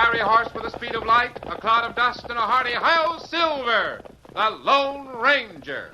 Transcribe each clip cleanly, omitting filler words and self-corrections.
fiery horse with the speed of light, a cloud of dust, and a hearty hi-yo Silver, the Lone Ranger.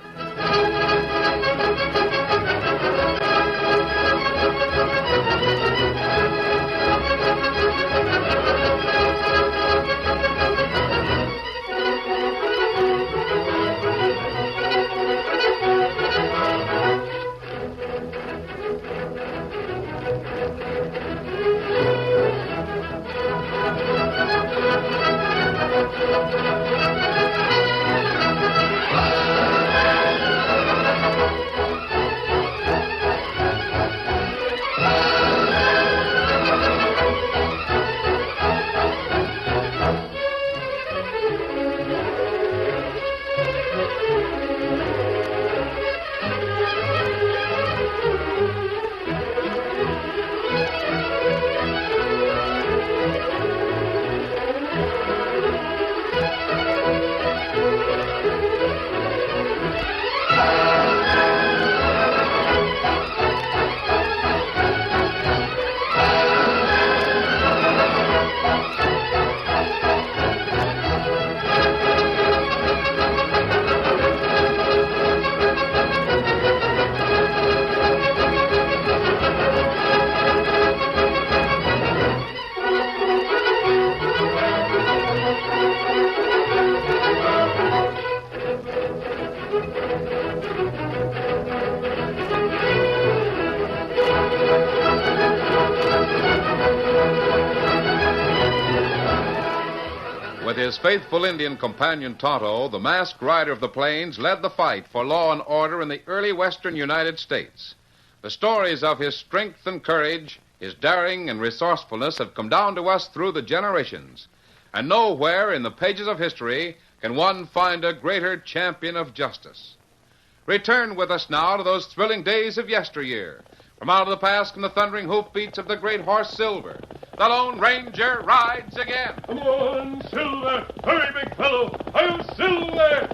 With his faithful Indian companion Tonto, the masked rider of the plains led the fight for law and order in the early western United States. The stories of his strength and courage, his daring and resourcefulness have come down to us through the generations. And nowhere in the pages of history can one find a greater champion of justice. Return with us now to those thrilling days of yesteryear. From out of the past come the thundering hoofbeats of the great horse Silver. The Lone Ranger rides again. Come on, Silver! Hurry, big fellow! I'm Silver!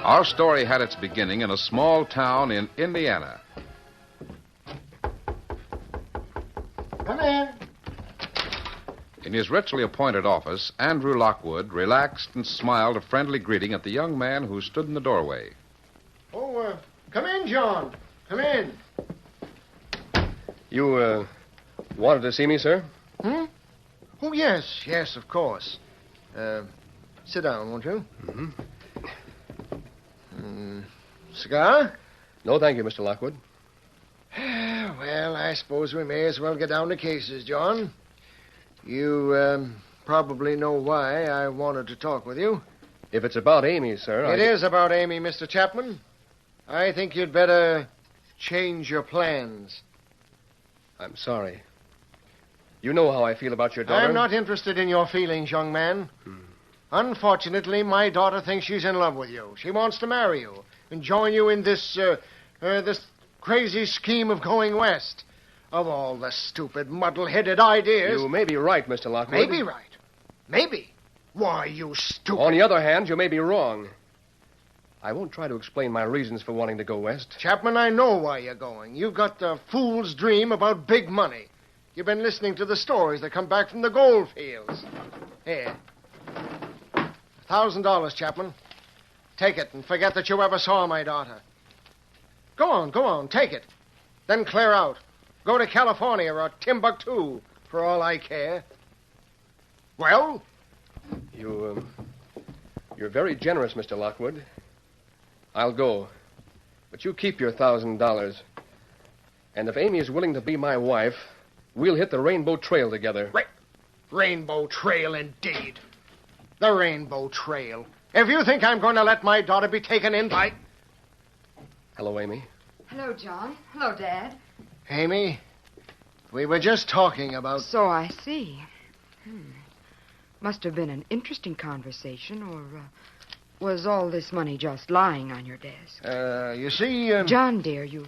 Our story had its beginning in a small town in Indiana. Come in. In his richly appointed office, Andrew Lockwood relaxed and smiled a friendly greeting at the young man who stood in the doorway. Oh, come in, John. Come in. You, wanted to see me, sir? Oh, yes, of course. Sit down, won't you? Mm-hmm. Cigar? No, thank you, Mr. Lockwood. Well, I suppose we may as well get down to cases, John. You, probably know why I wanted to talk with you. If it's about Amy, sir, It is about Amy, Mr. Chapman. I think you'd better change your plans. I'm sorry. You know how I feel about your daughter. I'm not interested in your feelings, young man. Unfortunately, my daughter thinks she's in love with you. She wants to marry you and join you in this crazy scheme of going west. Of all the stupid, muddle-headed ideas... You may be right, Mr. Lockwood. Maybe right. Maybe. Why, you stupid... On the other hand, you may be wrong. I won't try to explain my reasons for wanting to go west. Chapman, I know why you're going. You've got the fool's dream about big money. You've been listening to the stories that come back from the gold fields. Here. $1,000, Chapman. Take it and forget that you ever saw my daughter. Go on, take it. Then clear out. Go to California or Timbuktu, for all I care. Well? You're very generous, Mr. Lockwood. I'll go. But you keep your $1,000. And if Amy is willing to be my wife, we'll hit the Rainbow Trail together. Rainbow Trail, indeed. The Rainbow Trail. If you think I'm going to let my daughter be taken in by... Hello, Amy. Hello, John. Hello, Dad. Amy, we were just talking about... So I see. Must have been an interesting conversation, or was all this money just lying on your desk? You see... John, dear, you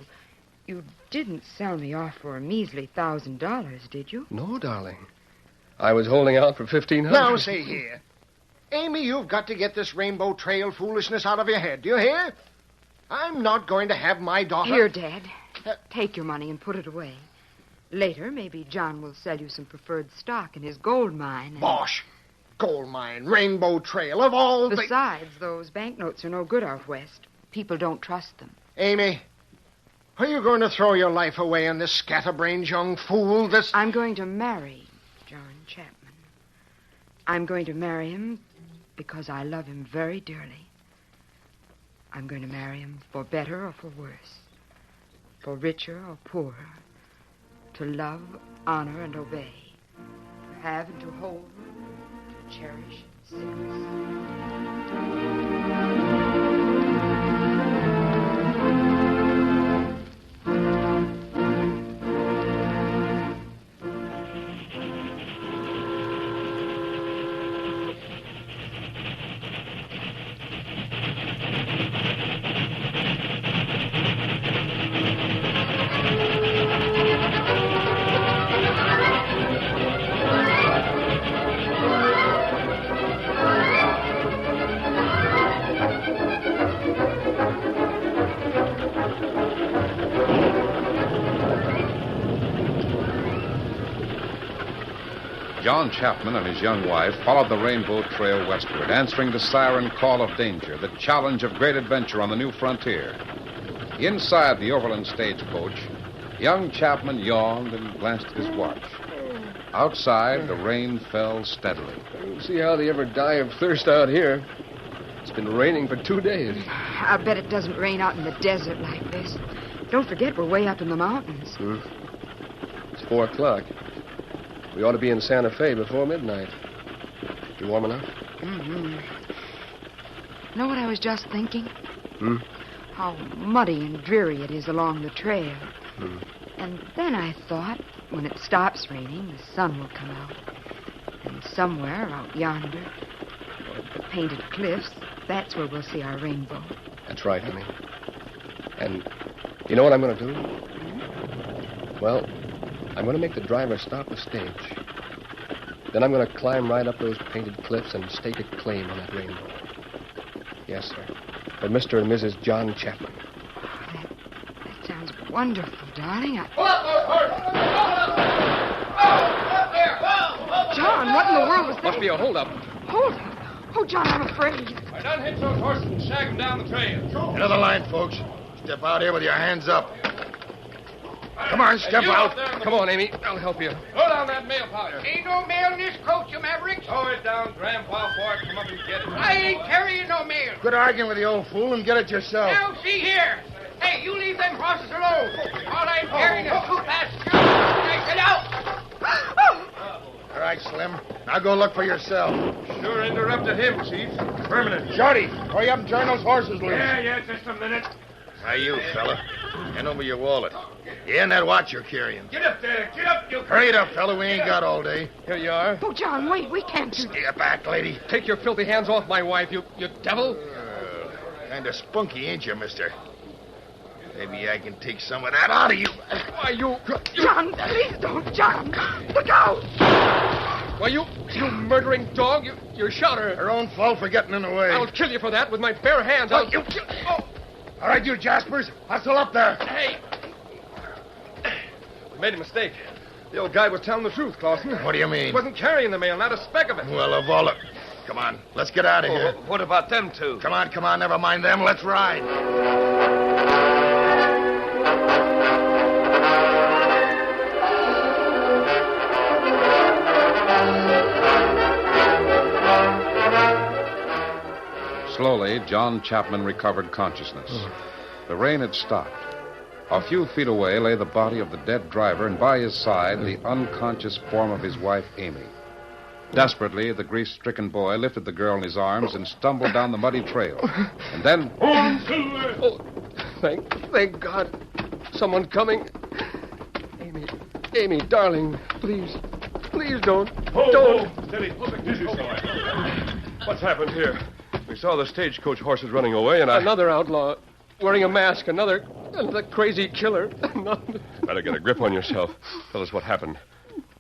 didn't sell me off for a measly $1,000, did you? No, darling. I was holding out for $1,500. Now, see here. Amy, you've got to get this Rainbow Trail foolishness out of your head. Do you hear? I'm not going to have my daughter... Here, Dad. Take your money and put it away. Later, maybe John will sell you some preferred stock in his gold mine. And... Bosh! Gold mine, Rainbow Trail, of all the... Besides, those banknotes are no good out west. People don't trust them. Amy, are you going to throw your life away on this scatterbrained young fool, this... I'm going to marry John Chapman. I'm going to marry him because I love him very dearly. I'm going to marry him for better or for worse, for richer or poorer, to love, honor, and obey, to have and to hold, to cherish secrets. John Chapman and his young wife followed the Rainbow Trail westward, answering the siren call of danger, the challenge of great adventure on the new frontier. Inside the overland stagecoach, young Chapman yawned and glanced at his watch. Outside, the rain fell steadily. I don't see how they ever die of thirst out here. It's been raining for 2 days. I'll bet it doesn't rain out in the desert like this. Don't forget, we're way up in the mountains. It's 4 o'clock. We ought to be in Santa Fe before midnight. You warm enough? Mm-hmm. Know what I was just thinking? How muddy and dreary it is along the trail. And then I thought, when it stops raining, the sun will come out. And somewhere out yonder, the painted cliffs, that's where we'll see our rainbow. That's right, honey. And you know what I'm going to do? Well, I'm going to make the driver stop the stage. Then I'm going to climb right up those painted cliffs and stake a claim on that rainbow. Yes, sir. For Mr. and Mrs. John Chapman. That sounds wonderful, darling. John, what in the world was that? Must be a holdup. Hold up. Oh, John, I'm afraid. I done hitch those horses and shag them down the trail. Another line, folks. Step out here with your hands up. Come on, step out. Come on, Amy. I'll help you. Throw down that mail powder. Ain't no mail in this coach, you mavericks. Throw it down, Grandpa Ford. Come up and get it. I ain't carrying no mail. Quit arguing with the old fool and get it yourself. Now, see here. Hey, you leave them horses alone. All I'm carrying is 2 passengers. Now, get out. All right, Slim. Now go look for yourself. Sure interrupted him, Chief. Permanent. Shorty, hurry up and turn those horses loose. Yeah, just a minute. Hi, you, fella. Hand over your wallet. Yeah, and that watch you're carrying. Get up there. Get up, you... Hurry it up, fella. We ain't got all day. Here you are. Oh, John, wait. We can't do... Stay back, lady. Take your filthy hands off my wife, you devil. Kind of spunky, ain't you, mister? Maybe I can take some of that out of you. Why, you... John, please don't, John. Look out. Why, you murdering dog. You shot her. Her own fault for getting in the way. I'll kill you for that with my bare hands. Oh, you... All right, you Jaspers. Hustle up there. Hey. We made a mistake. The old guy was telling the truth, Clausen. What do you mean? He wasn't carrying the mail, not a speck of it. Well, of all it... Come on, let's get out of here. What about them two? Come on, never mind them. Let's ride. Slowly, John Chapman recovered consciousness. The rain had stopped. A few feet away lay the body of the dead driver, and by his side, the unconscious form of his wife, Amy. Desperately, the grief-stricken boy lifted the girl in his arms and stumbled down the muddy trail. And then... On, Silver! Oh, thank God. Someone coming. Amy, darling, please don't. Don't. Steady. What's happened here? We saw the stagecoach horses running away, and Another outlaw wearing a mask. Another crazy killer. Better get a grip on yourself. Tell us what happened.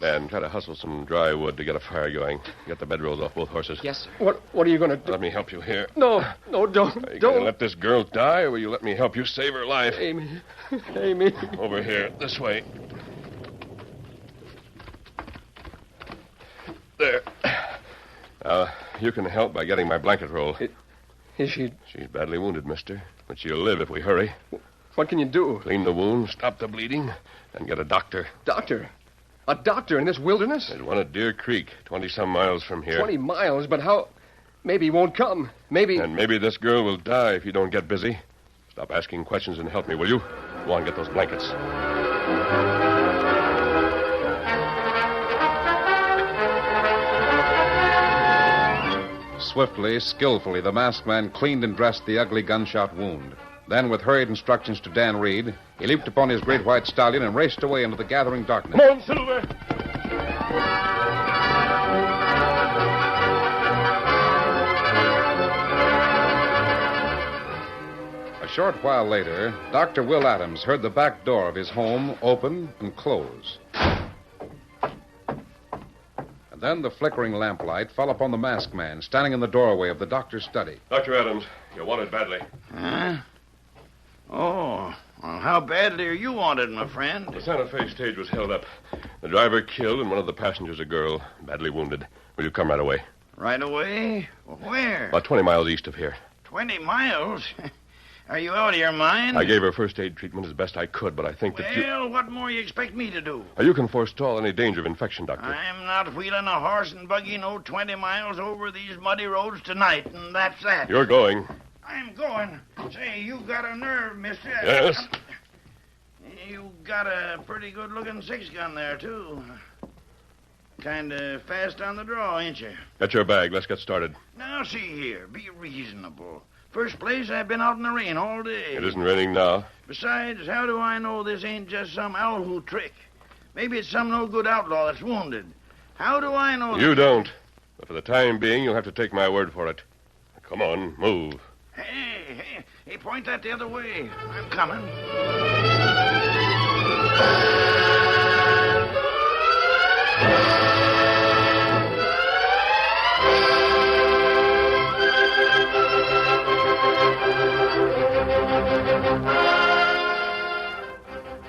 Dan, try to hustle some dry wood to get a fire going. Get the bedrolls off both horses. Yes, sir. What are you going to do? Let me help you here. No, don't. Are you going to let this girl die, or will you let me help you save her life? Amy. Over here, this way. There. Now, you can help by getting my blanket roll. Is she... She's badly wounded, mister, but she'll live if we hurry. What can you do? Clean the wound, stop the bleeding, and get a doctor. Doctor? A doctor in this wilderness? There's one at Deer Creek, 20-some miles from here. 20 miles? But how... Maybe he won't come. Maybe... And maybe this girl will die if you don't get busy. Stop asking questions and help me, will you? Go on, get those blankets. Swiftly, skillfully, the masked man cleaned and dressed the ugly gunshot wound. Then, with hurried instructions to Dan Reed, he leaped upon his great white stallion and raced away into the gathering darkness. Come on, Silver. A short while later, Dr. Will Adams heard the back door of his home open and close. And then the flickering lamplight fell upon the masked man standing in the doorway of the doctor's study. Dr. Adams, you're wanted badly. Huh? Oh, well, how badly are you wanted, my friend? The Santa Fe stage was held up. The driver killed and one of the passengers a girl, badly wounded. Will you come right away? Right away? Where? About 20 miles east of here. 20 miles? Are you out of your mind? I gave her first aid treatment as best I could, but I think that you... Well, what more you expect me to do? You can forestall any danger of infection, Doctor. I'm not wheeling a horse and buggy no 20 miles over these muddy roads tonight, and that's that. You're going. I'm going. Say, you got a nerve, mister. Yes? You got a pretty good-looking six-gun there, too. Kind of fast on the draw, ain't you? Get your bag. Let's get started. Now, see here. Be reasonable. First place, I've been out in the rain all day. It isn't raining now. Besides, how do I know this ain't just some owl trick? Maybe it's some no-good outlaw that's wounded. How do I know... You don't. But for the time being, you'll have to take my word for it. Come on, move. Hey, point that the other way. I'm coming.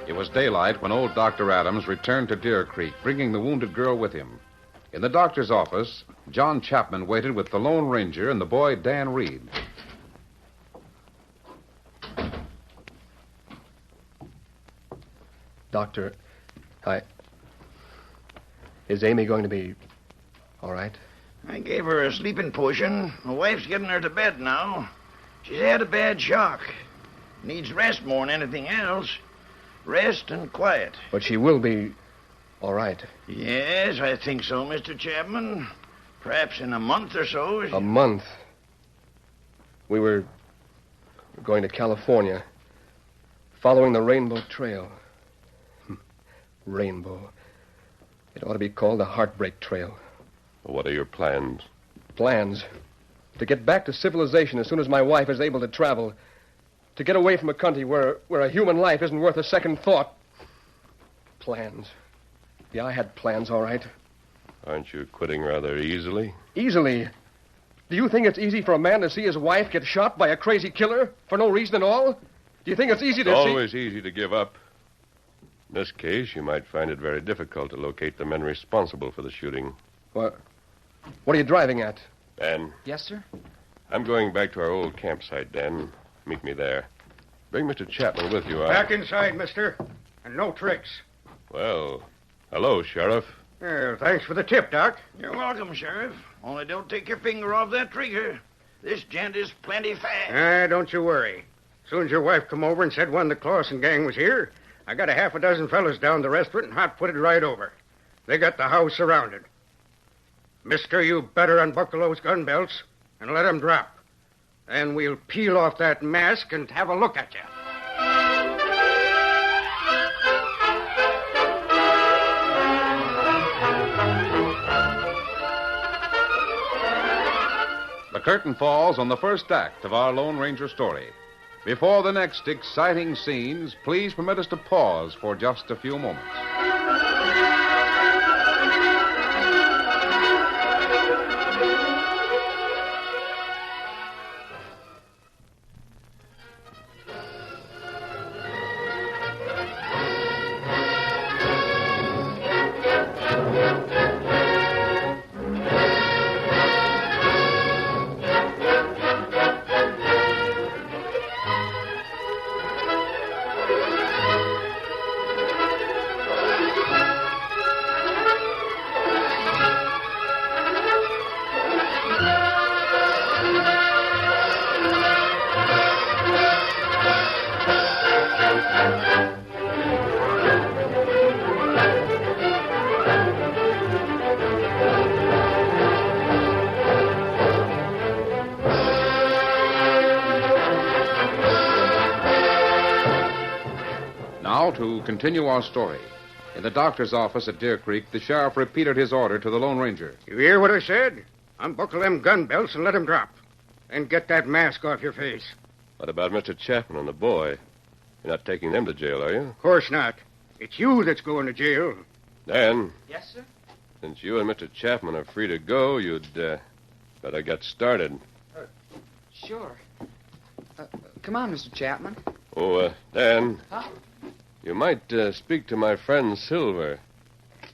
It was daylight when old Dr. Adams returned to Deer Creek, bringing the wounded girl with him. In the doctor's office, John Chapman waited with the Lone Ranger and the boy Dan Reed. Doctor, is Amy going to be all right? I gave her a sleeping potion. My wife's getting her to bed now. She's had a bad shock. Needs rest more than anything else. Rest and quiet. But she will be all right. Yes, I think so, Mr. Chapman. Perhaps in a month or so. A month? We were going to California, following the Rainbow Trail. Rainbow. It ought to be called the Heartbreak Trail. What are your plans? Plans? To get back to civilization as soon as my wife is able to travel. To get away from a country where a human life isn't worth a second thought. Plans. Yeah, I had plans, all right. Aren't you quitting rather easily? Easily? Do you think it's easy for a man to see his wife get shot by a crazy killer for no reason at all? Do you think it's easy to It's always easy to give up. In this case, you might find it very difficult to locate the men responsible for the shooting. What are you driving at? Dan? Yes, sir? I'm going back to our old campsite, Dan. Meet me there. Bring Mr. Chapman with you. Back inside, mister. And no tricks. Well, hello, Sheriff. Thanks for the tip, Doc. You're welcome, Sheriff. Only don't take your finger off that trigger. This gent is plenty fast. Don't you worry. As soon as your wife come over and said one of the Clausen gang was here, I got a half a dozen fellas down the restaurant and hot-footed right over. They got the house surrounded. Mister, you better unbuckle those gun belts and let 'em drop. Then we'll peel off that mask and have a look at you. The curtain falls on the first act of our Lone Ranger story. Before the next exciting scenes, please permit us to pause for just a few moments. to continue our story. In the doctor's office at Deer Creek, the sheriff repeated his order to the Lone Ranger. You hear what I said? Unbuckle them gun belts and let 'em drop. And get that mask off your face. What about Mr. Chapman and the boy? You're not taking them to jail, are you? Of course not. It's you that's going to jail. Dan, Yes, sir? since you and Mr. Chapman are free to go, you'd better get started. Sure. Come on, Mr. Chapman. Oh, Dan. Huh? You might speak to my friend Silver.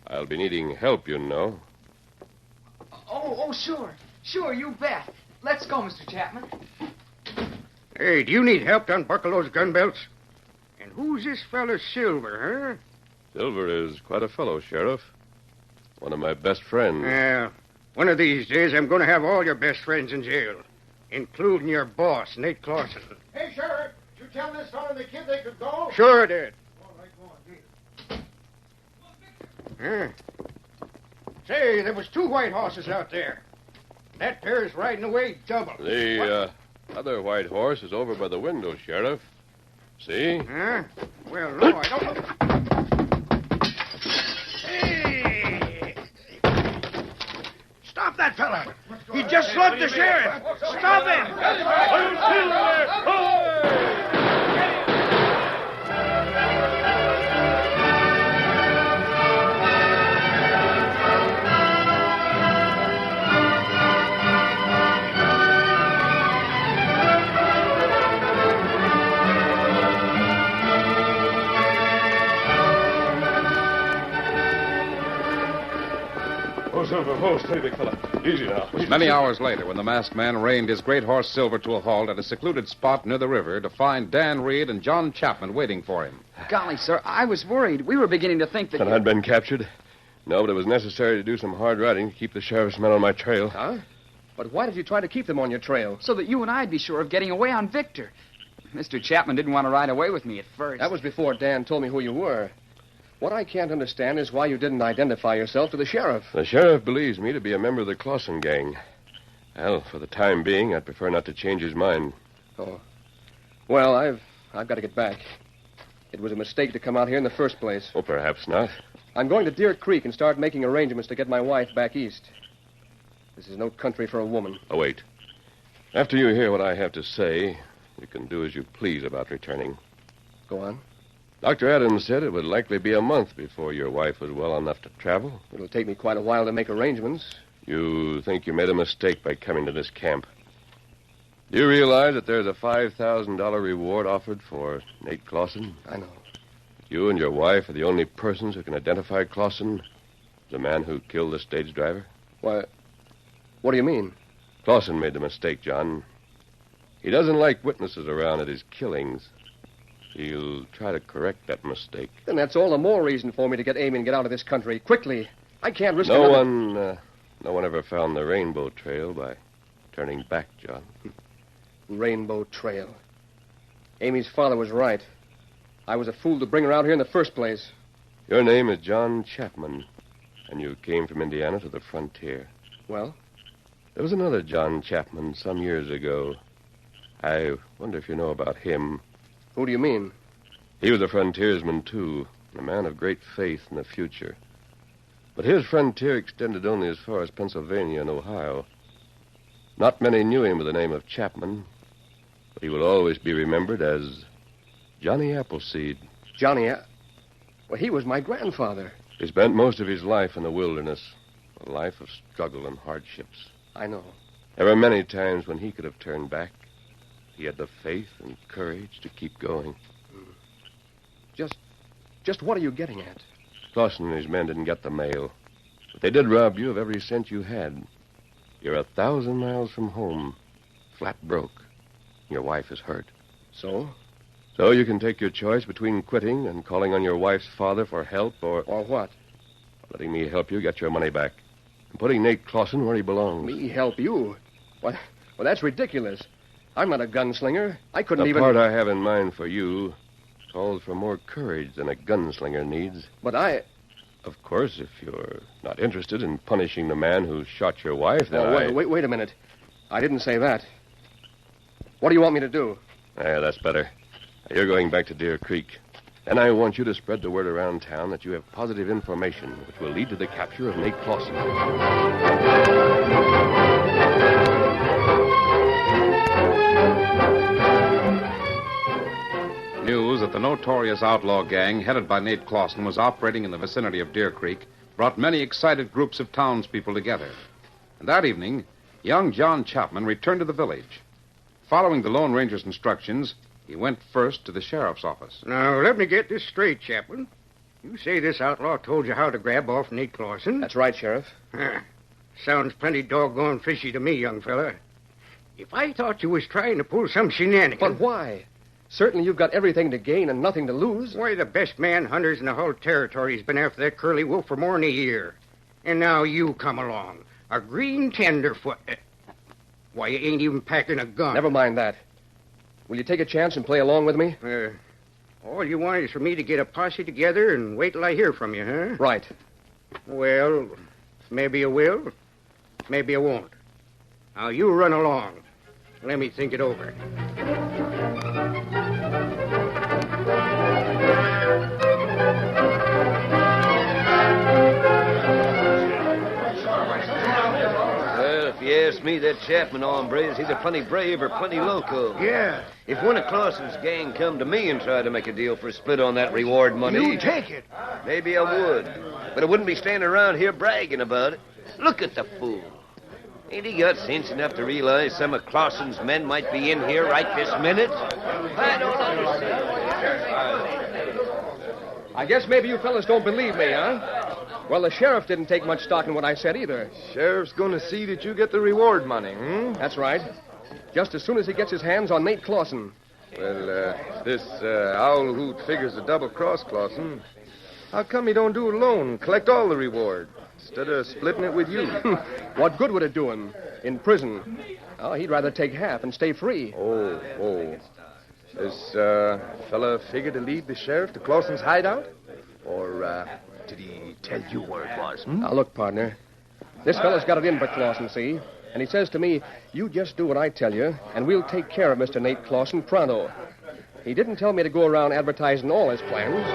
I'll be needing help, you know. Oh, sure. Sure, you bet. Let's go, Mr. Chapman. Hey, do you need help to unbuckle those gun belts? And who's this fella Silver, Silver is quite a fellow, Sheriff. One of my best friends. huh? Yeah. One of these days, I'm going to have all your best friends in jail, including your boss, Nate Clausen. Hey, Sheriff, did you tell this fellow and the kid they could go? Sure I did. All right, go on, Huh? Say, there was 2 white horses out there. That pair's riding away double. The other white horse is over by the window, Sheriff. See? Huh? Well, no, I don't know. Hey! Stop that fella! He just slugged the sheriff! Stop him! Oh, Silver, oh, steady, big fella. Easy now. It was many hours later when the masked man reined his great horse Silver to a halt at a secluded spot near the river to find Dan Reed and John Chapman waiting for him. Golly, sir, I was worried. We were beginning to think that... And I'd been captured? No, but it was necessary to do some hard riding to keep the sheriff's men on my trail. Huh? But why did you try to keep them on your trail? So that you and I'd be sure of getting away on Victor. Mr. Chapman didn't want to ride away with me at first. That was before Dan told me who you were. What I can't understand is why you didn't identify yourself to the sheriff. The sheriff believes me to be a member of the Clausen gang. Well, for the time being, I'd prefer not to change his mind. Oh. Well, I've got to get back. It was a mistake to come out here in the first place. Oh, perhaps not. I'm going to Deer Creek and start making arrangements to get my wife back east. This is no country for a woman. Oh, wait. After you hear what I have to say, you can do as you please about returning. Go on. Dr. Adams said it would likely be a month before your wife was well enough to travel. It'll take me quite a while to make arrangements. You think you made a mistake by coming to this camp. Do you realize that there's a $5,000 reward offered for Nate Clausen? I know. You and your wife are the only persons who can identify Clausen as the man who killed the stage driver. Why, what do you mean? Clausen made the mistake, John. He doesn't like witnesses around at his killings. He'll try to correct that mistake. Then that's all the more reason for me to get Amy and get out of this country quickly. I can't risk No another... one ever found the Rainbow Trail by turning back, John. Rainbow Trail. Amy's father was right. I was a fool to bring her out here in the first place. Your name is John Chapman, and you came from Indiana to the frontier. Well? There was another John Chapman some years ago. I wonder if you know about him. Who do you mean? He was a frontiersman, too, and a man of great faith in the future. But his frontier extended only as far as Pennsylvania and Ohio. Not many knew him by the name of Chapman, but he will always be remembered as Johnny Appleseed. Johnny, well, he was my grandfather. He spent most of his life in the wilderness, a life of struggle and hardships. I know. There were many times when he could have turned back. He had the faith and courage to keep going. Just what are you getting at? Clausen and his men didn't get the mail, but they did rob you of every cent you had. You're 1,000 miles from home, flat broke. Your wife is hurt. So? So you can take your choice between quitting and calling on your wife's father for help or... Or what? Letting me help you get your money back. And putting Nate Clausen where he belongs. Me help you? Well, that's ridiculous. I'm not a gunslinger. I couldn't The even... part I have in mind for you calls for more courage than a gunslinger needs. But I... Of course, if you're not interested in punishing the man who shot your wife, then Oh, wait a minute. I didn't say that. What do you want me to do? Yeah, that's better. Now, you're going back to Deer Creek. Then I want you to spread the word around town that you have positive information which will lead to the capture of Nate Clausen. News that the notorious outlaw gang headed by Nate Clausen was operating in the vicinity of Deer Creek brought many excited groups of townspeople together. And that evening, young John Chapman returned to the village. Following the Lone Ranger's instructions, he went first to the sheriff's office. Now, let me get this straight, Chapman. You say this outlaw told you how to grab off Nate Clausen? That's right, Sheriff. Sounds plenty doggone fishy to me, young fella. If I thought you was trying to pull some shenanigans... But why? Certainly you've got everything to gain and nothing to lose. Why, the best man-hunters in the whole territory's been after that curly wolf for more than a year. And now you come along. A green tenderfoot. Why, you ain't even packing a gun. Never mind that. Will you take a chance and play along with me? All you want is for me to get a posse together and wait till I hear from you, huh? Right. Well, maybe you will, maybe you won't. Now, you run along. Let me think it over. Well, if you ask me, that Chapman hombre is either plenty brave or plenty loco. Yeah. If one of Clausen's gang come to me and tried to make a deal for a split on that reward money... You take it. Maybe I would. But I wouldn't be standing around here bragging about it. Look at the fool. Ain't he got sense enough to realize some of Clausen's men might be in here right this minute? I don't understand. I guess maybe you fellas don't believe me, huh? Well, the sheriff didn't take much stock in what I said either. Sheriff's going to see that you get the reward money, That's right. Just as soon as he gets his hands on Nate Clausen. Well, this owl hoot figures to double-cross Clausen. How come he don't do it alone, collect all the reward, instead of splitting it with you? What good would it do him? In prison. Oh, he'd rather take half and stay free. Oh. This fella figure to lead the sheriff to Clausen's hideout? Or did he tell you where it was? Now, look, partner. This fella's got it in for Clausen, see? And he says to me, you just do what I tell you, and we'll take care of Mr. Nate Clausen pronto. He didn't tell me to go around advertising all his plans.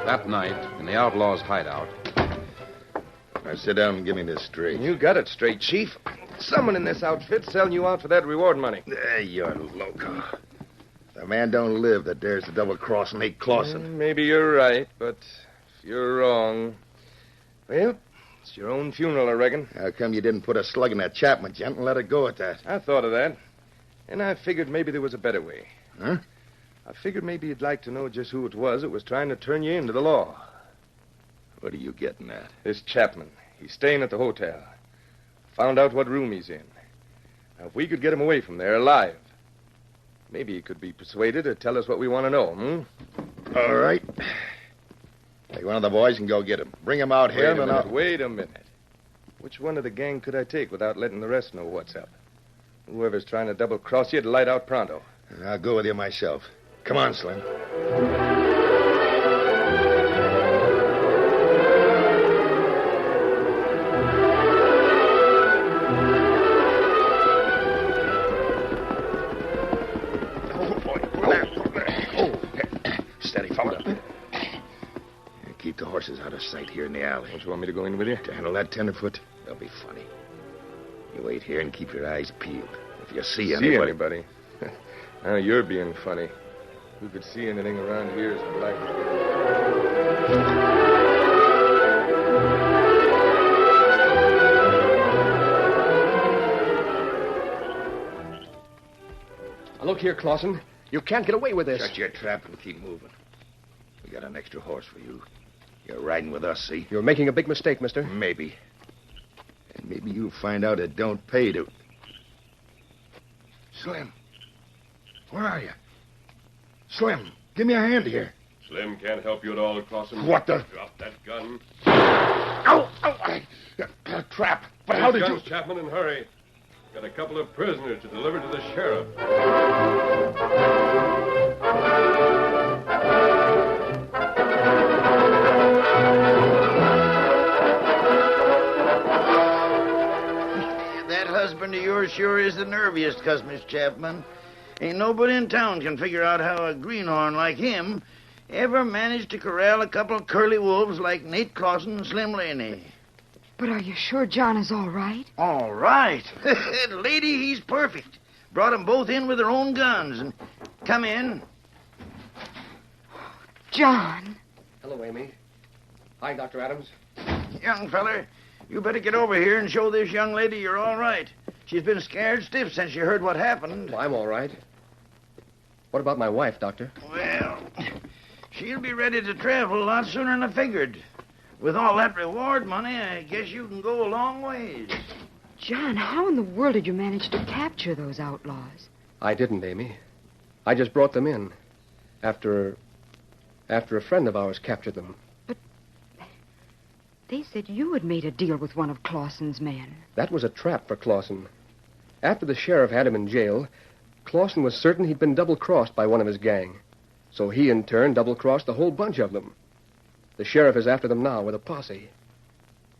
That night, in the outlaw's hideout... Now, sit down and give me this straight. You got it straight, Chief. Someone in this outfit selling you out for that reward money. You're loco. The man don't live that dares to double-cross Nate Clausen. Maybe you're right, but if you're wrong... Well, it's your own funeral, I reckon. How come you didn't put a slug in that Chapman gent and let it go at that? I thought of that. And I figured maybe there was a better way. Huh? I figured maybe you'd like to know just who it was that was trying to turn you into the law. What are you getting at? This Chapman. He's staying at the hotel. Found out what room he's in. Now, if we could get him away from there alive, maybe he could be persuaded to tell us what we want to know, All right. Take one of the boys and go get him. Bring him out here, Wait a minute. Which one of the gang could I take without letting the rest know what's up? Whoever's trying to double-cross you, light out pronto. I'll go with you myself. Come on, Slim. Keep the horses out of sight here in the alley. Don't you want me to go in with you? To handle that tenderfoot, they'll be funny. You wait here and keep your eyes peeled. If you see anybody... Now you're being funny. Who could see anything around here is black. Now, look here, Clausen. You can't get away with this. Shut your trap and keep moving. We got an extra horse for you. You're riding with us, see? You're making a big mistake, mister. Maybe. And maybe you'll find out it don't pay to... Slim. Where are you? Slim, give me a hand here. Slim can't help you at all, Clausen. What the... Drop that gun. Ow! A trap. But how did guns, Chapman, and hurry. Got a couple of prisoners to deliver to the sheriff. sure is the nerviest, 'cause, Miss Chapman, ain't nobody in town can figure out how a greenhorn like him ever managed to corral a couple of curly wolves like Nate Clausen and Slim Laney. But are you sure John is all right? All right. Lady, he's perfect. Brought 'em both in with their own guns. And come in. John. Hello, Amy. Hi, Dr. Adams. Young feller, you better get over here and show this young lady you're all right. She's been scared stiff since she heard what happened. Well, I'm all right. What about my wife, Doctor? Well, she'll be ready to travel a lot sooner than I figured. With all that reward money, I guess you can go a long ways. John, how in the world did you manage to capture those outlaws? I didn't, Amy. I just brought them in. After a friend of ours captured them. But they said you had made a deal with one of Clausen's men. That was a trap for Clausen. After the sheriff had him in jail, Clausen was certain he'd been double-crossed by one of his gang. So he, in turn, double-crossed a whole bunch of them. The sheriff is after them now with a posse.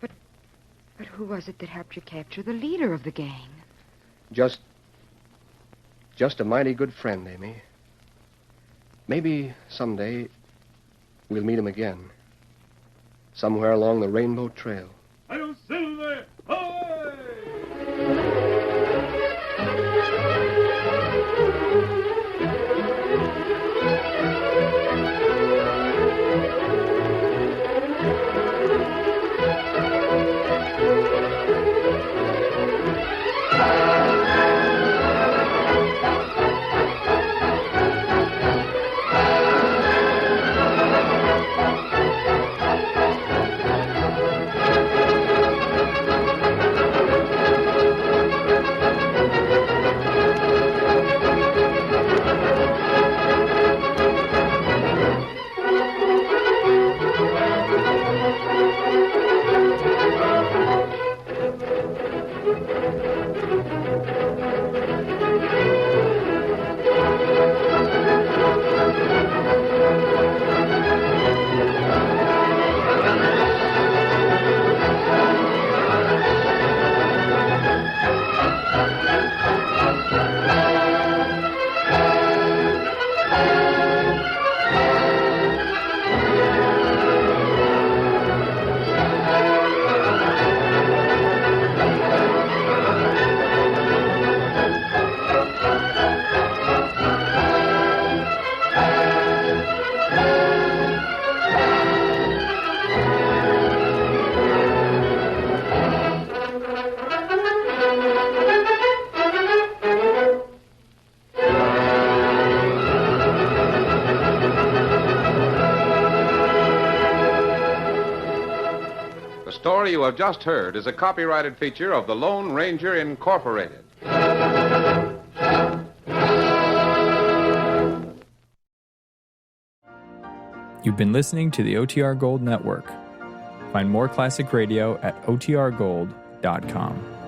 But who was it that helped you capture the leader of the gang? Just a mighty good friend, Amy. Maybe someday we'll meet him again. Somewhere along the Rainbow Trail. Hi-yo, Silver! Ahoy! The story you have just heard is a copyrighted feature of the Lone Ranger Incorporated. You've been listening to the OTR Gold Network. Find more classic radio at otrgold.com.